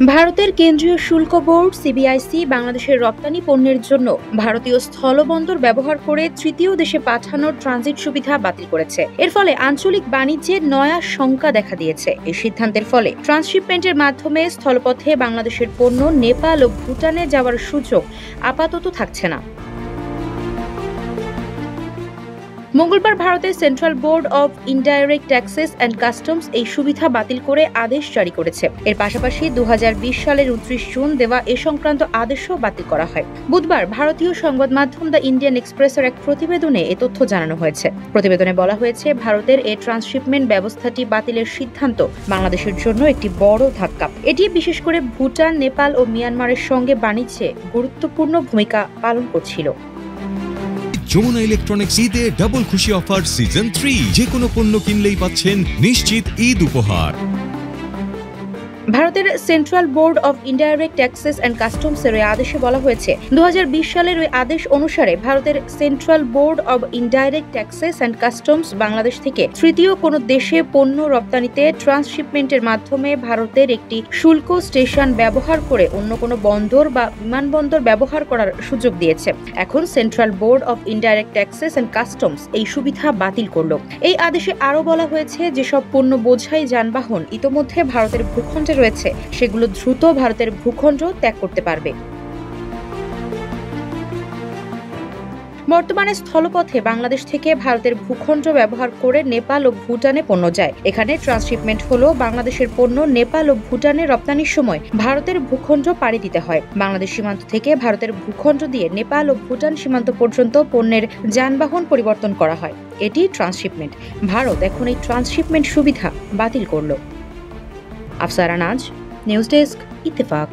ভারতের কেন্দ্রীয় শুল্ক বোর্ড সিবিআইসি বাংলাদেশের রপ্তানি পণ্যের জন্য ভারতীয় স্থলবন্দর ব্যবহার করে তৃতীয় দেশে পাঠানোর ট্রানজিট সুবিধা বাতিল করেছে। এর ফলে আঞ্চলিক বাণিজ্যের নয়া শঙ্কা দেখা দিয়েছে। এই সিদ্ধান্তের ফলে ট্রান্সশিপমেন্টের মাধ্যমে স্থলপথে বাংলাদেশের পণ্য নেপাল ও ভুটানে যাওয়ার সুযোগ আপাতত থাকছে না। মঙ্গলবার ভারতের central board of indirect taxes and customs এই সুবিধা বাতিল করে আদেশ জারি করেছে। এর পাশাপাশি ২০২০ সালের ২৯ জুন দেওয়া এ সংক্রান্ত আদেশও বাতিল করা হয়। বুধবার ভারতীয় সংবাদ মাধ্যম দ্য ইন্ডিয়ান এক্সপ্রেসের এক প্রতিবেদনে এ তথ্য জানানো হয়েছে। প্রতিবেদনে বলা হয়েছে, ভারতের এই ট্রান্সশিপমেন্ট ব্যবস্থাটি বাতিলের সিদ্ধান্ত বাংলাদেশের জন্য একটি বড় ধাক্কা। এটি বিশেষ করে ভুটান, নেপাল ও মিয়ানমারের সঙ্গে বাণিজ্যে গুরুত্বপূর্ণ ভূমিকা পালন করছিল। যমুনা ইলেকট্রনিক্স ঈদে ডাবল খুশি অফার সিজন 3, যে কোনো পণ্য কিনলেই পাচ্ছেন নিশ্চিত ঈদ উপহার। ভারতের central board of indirect taxes and কাস্টমসের ওই আদেশে বলা হয়েছে, ২০২০ সালের ওই আদেশ অনুসারে ভারতের central board of indirect taxes and customs Bangladesh থেকে তৃতীয় কোনো দেশে পণ্য রপ্তানিতে ট্রান্সশিপমেন্টের মাধ্যমে ভারতের একটি শুল্ক স্টেশন ব্যবহার করে অন্য কোনো বন্দর বা বিমানবন্দর ব্যবহার করার সুযোগ দিয়েছে। এখন central board of indirect taxes and customs এই সুবিধা বাতিল করল। এই আদেশে আরও বলা হয়েছে, যেসব পণ্য বোঝাই যানবাহন ইতোমধ্যে ভারতের ভূখণ্ডে রয়েছে, সেগুলো দ্রুত ভারতের ভূখণ্ড ত্যাগ করতে পারবে। বর্তমানে স্থলপথে বাংলাদেশ থেকে ভারতের ভূখণ্ড ব্যবহার করে নেপাল ও ভুটানে পণ্য যায়। এখানে ট্রান্সশিপমেন্ট হলো বাংলাদেশের পণ্য নেপাল ও ভুটানে রপ্তানির সময় ভারতের ভূখণ্ড পাড়ি দিতে হয়। বাংলাদেশ সীমান্ত থেকে ভারতের ভূখণ্ড দিয়ে নেপাল ও ভুটান সীমান্ত পর্যন্ত পণ্যের যানবাহন পরিবর্তন করা হয়। এটি ট্রান্সশিপমেন্ট। ভারত এখন এই ট্রান্সশিপমেন্ট সুবিধা বাতিল করল। আফসারা নাজ, নিউজ ডেস্ক, ইত্তেফাক।